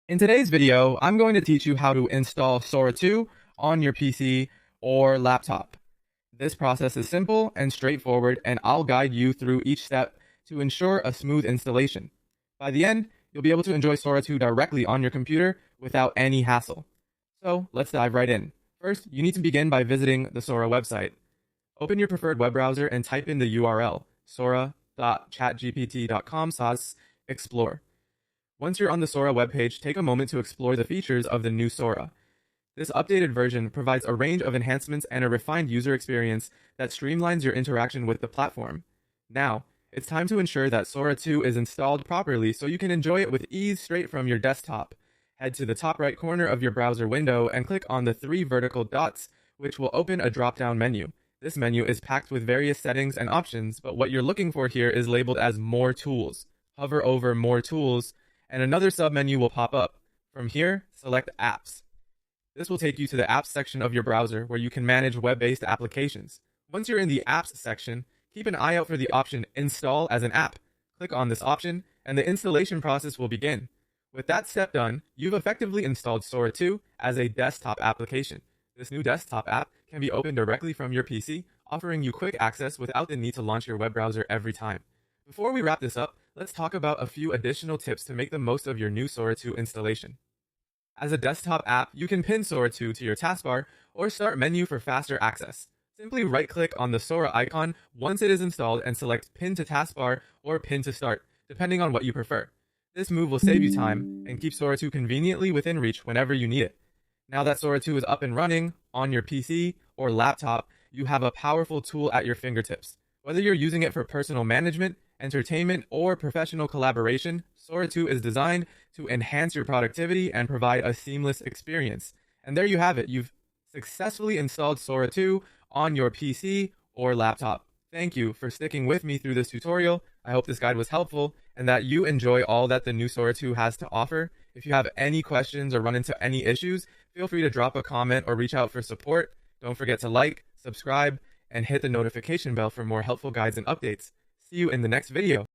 In today's video, I'm going to teach you how to install Sora 2 on your PC or laptop. This process is simple and straightforward, and I'll guide you through each step to ensure a smooth installation. By the end, you'll be able to enjoy Sora 2 directly on your computer without any hassle. So let's dive right in. First, you need to begin by visiting the Sora website. Open your preferred web browser and type in the URL sora.chatgpt.com/explore. Once you're on the Sora webpage, take a moment to explore the features of the new Sora. This updated version provides a range of enhancements and a refined user experience that streamlines your interaction with the platform. Now, it's time to ensure that Sora 2 is installed properly so you can enjoy it with ease straight from your desktop. Head to the top right corner of your browser window and click on the three vertical dots, which will open a drop-down menu. This menu is packed with various settings and options, but what you're looking for here is labeled as More Tools. Hover over More Tools, and another submenu will pop up. From here, select Apps. This will take you to the Apps section of your browser where you can manage web-based applications. Once you're in the Apps section, keep an eye out for the option Install as an App. Click on this option, and the installation process will begin. With that step done, you've effectively installed Sora 2 as a desktop application. This new desktop app can be opened directly from your PC, offering you quick access without the need to launch your web browser every time. Before we wrap this up, let's talk about a few additional tips to make the most of your new Sora 2 installation. As a desktop app, you can pin Sora 2 to your taskbar or start menu for faster access. Simply right-click on the Sora icon once it is installed and select Pin to Taskbar or Pin to Start, depending on what you prefer. This move will save you time and keep Sora 2 conveniently within reach whenever you need it. Now that Sora 2 is up and running on your PC or laptop, you have a powerful tool at your fingertips. Whether you're using it for personal management, entertainment, or professional collaboration, Sora 2 is designed to enhance your productivity and provide a seamless experience. And there you have it. You've successfully installed Sora 2 on your PC or laptop. Thank you for sticking with me through this tutorial. I hope this guide was helpful and that you enjoy all that the new Sora 2 has to offer. If you have any questions or run into any issues, feel free to drop a comment or reach out for support. Don't forget to like, subscribe, and hit the notification bell for more helpful guides and updates. See you in the next video.